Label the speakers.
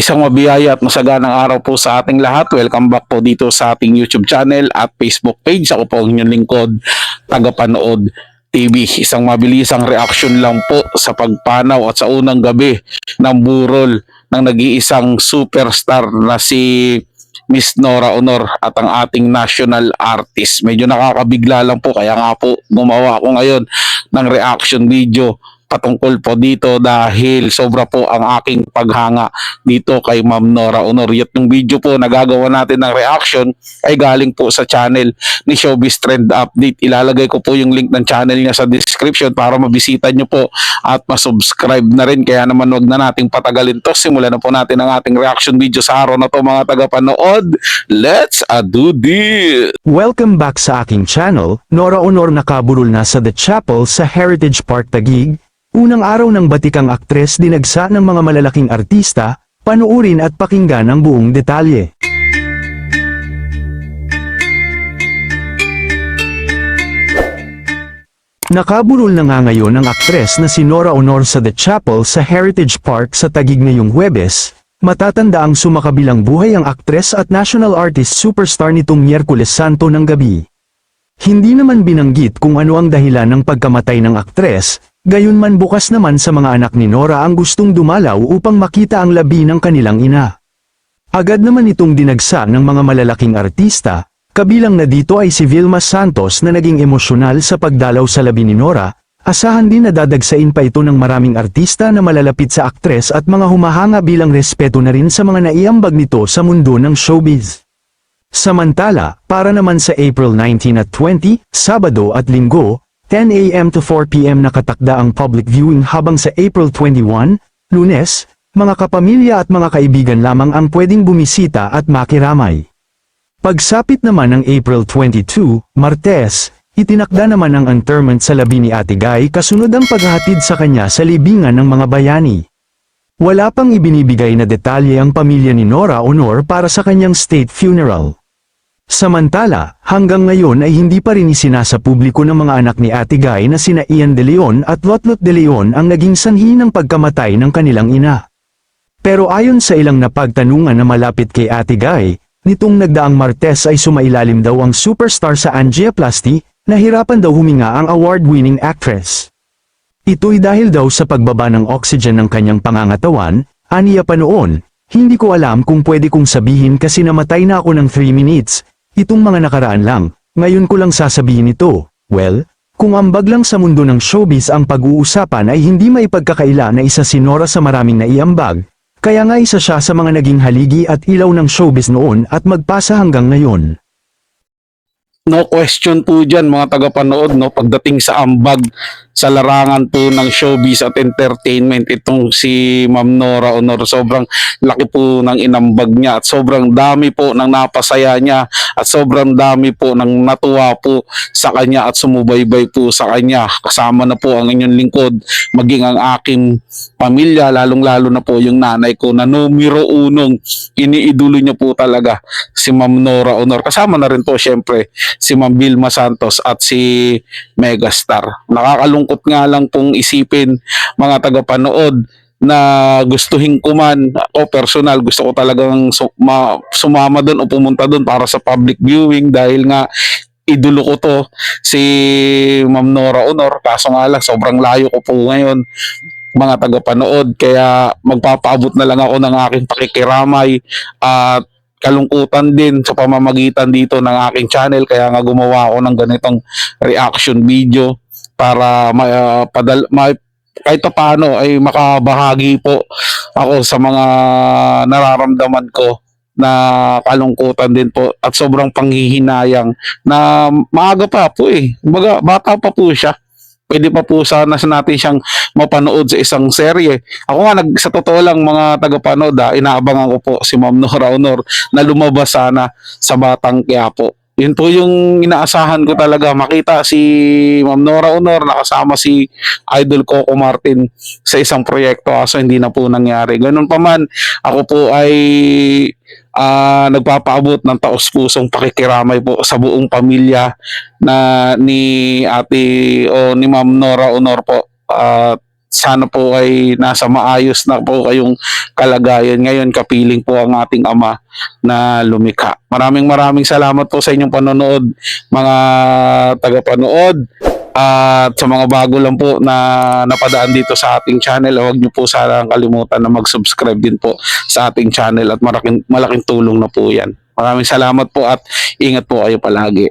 Speaker 1: Isang mabiyaya at masaganang araw po sa ating lahat. Welcome back po dito sa ating YouTube channel at Facebook page. Ako po ang inyong lingkod, tagapanood TV. Isang mabilisang reaction lang po sa pagpanaw at sa unang gabi ng burol ng nag-iisang superstar na si Miss Nora Aunor at ang ating national artist. Medyo nakakabigla lang po, kaya nga po gumawa ako ngayon ng reaction video patungkol po dito dahil sobra po ang aking paghanga dito kay Ma'am Nora Aunor. At yung video po na gagawa natin ng reaction ay galing po sa channel ni Showbiz Trend Update. Ilalagay ko po yung link ng channel niya sa description para mabisita nyo po at masubscribe na rin. Kaya naman wag na nating patagalin to. Simulan na po natin ang ating reaction video sa araw na to, mga tagapanood. Let's do this!
Speaker 2: Welcome back sa aking channel. Nora Aunor nakaburol na sa The Chapel sa Heritage Park Taguig. Unang araw ng batikang aktres, dinagsa ng mga malalaking artista. Panuurin at pakinggan ang buong detalye. Nakaburol na nga ngayon ang aktres na si Nora Aunor sa The Chapel sa Heritage Park sa Taguig ngayong Huwebes. Matatanda ang sumakabilang buhay ang aktres at national artist superstar nitong Miyerkules Santo ng gabi. Hindi naman binanggit kung ano ang dahilan ng pagkamatay ng aktres, gayunman bukas naman sa mga anak ni Nora ang gustong dumalaw upang makita ang labi ng kanilang ina. Agad naman itong dinagsa ng mga malalaking artista, kabilang na dito ay si Vilma Santos na naging emosyonal sa pagdalaw sa labi ni Nora. Asahan din na dadagsain pa ito ng maraming artista na malalapit sa aktres at mga humahanga bilang respeto na rin sa mga naiambag nito sa mundo ng showbiz. Samantala, para naman sa April 19 at 20, Sabado at Linggo, 10 AM to 4 PM nakatakda ang public viewing, habang sa April 21, Lunes, mga kapamilya at mga kaibigan lamang ang pwedeng bumisita at makiramay. Pagsapit naman ng April 22, Martes, itinakda naman ang interment sa labi ni Ate Guy kasunod ang paghahatid sa kanya sa libingan ng mga bayani. Wala pang ibinibigay na detalye ang pamilya ni Nora Aunor para sa kanyang state funeral. Samantala, hanggang ngayon ay hindi pa rin isinasa publiko ng mga anak ni Ate Guy na sina Ian De Leon at Lotlot De Leon ang naging sanhi ng pagkamatay ng kanilang ina. Pero ayon sa ilang napagtanungan na malapit kay Ate Guy, nitong nagdaang Martes ay sumailalim daw ang superstar sa angioplasty, nahirapan daw huminga ang award-winning actress. Ito'y dahil daw sa pagbaba ng oxygen ng kanyang pangangatawan. Aniya pa noon, "Hindi ko alam kung pwede kong sabihin kasi namatay na ako ng 3 minutes. Itong mga nakaraan lang, ngayon ko lang sasabihin ito." Well, kung ambag lang sa mundo ng showbiz ang pag-uusapan ay hindi maipagkakaila na isa si Nora sa maraming naiambag, kaya nga isa siya sa mga naging haligi at ilaw ng showbiz noon at magpasa hanggang ngayon.
Speaker 1: No question po dyan, mga tagapanood, no? Pagdating sa ambag sa larangan po ng showbiz at entertainment, itong si Ma'am Nora Aunor, sobrang laki po ng inambag niya at sobrang dami po ng napasaya niya at sobrang dami po ng natuwa po sa kanya at sumubaybay po sa kanya. Kasama na po ang inyong lingkod, maging ang aking pamilya, lalong-lalo na po yung nanay ko na numero unong iniidolo niya po talaga si Ma'am Nora Aunor. Kasama na rin po syempre si Ma'am Vilma Santos at si Megastar. Nakakalungkot nga lang pong isipin, mga tagapanood, na gustuhin ko man o personal, gusto ko talagang sumama doon o pumunta doon para sa public viewing dahil nga idolo ko to si Ma'am Nora Aunor. Kaso nga lang sobrang layo ko po ngayon, mga tagapanood, kaya magpapaabot na lang ako ng aking pakikiramay at kalungkutan din sa pamamagitan dito ng aking channel. Kaya nga gumawa ako ng ganitong reaction video para kahit paano ay makabahagi po ako sa mga nararamdaman ko na kalungkutan din po at sobrang panghihinayang na maaga pa po Kumbaga, bata pa po siya. Pwede pa po sana natin siyang mapanood sa isang serye. Ako nga, sa totoo lang, mga tagapanood, inaabangan ko po si Ma'am Nora Aunor na lumabas sana sa Batang Quiapo. Yun po yung inaasahan ko talaga, makita si Ma'am Nora Aunor nakasama si Idol Coco Martin sa isang proyekto, kaso hindi na po nangyari. Ganun pa man, ako po ay nagpapaabot ng taos-pusong pakikiramay po sa buong pamilya na ni ate o ni Ma'am Nora Aunor po. sana po ay nasa maayos na po kayong kalagayan. Ngayon, kapiling po ang ating Ama na lumikha. Maraming salamat po sa inyong panonood, mga tagapanood. At sa mga bago lang po na napadaan dito sa ating channel, huwag niyo po sana kalimutan na mag-subscribe din po sa ating channel at malaking tulong na po yan. Maraming salamat po at ingat po kayo palagi.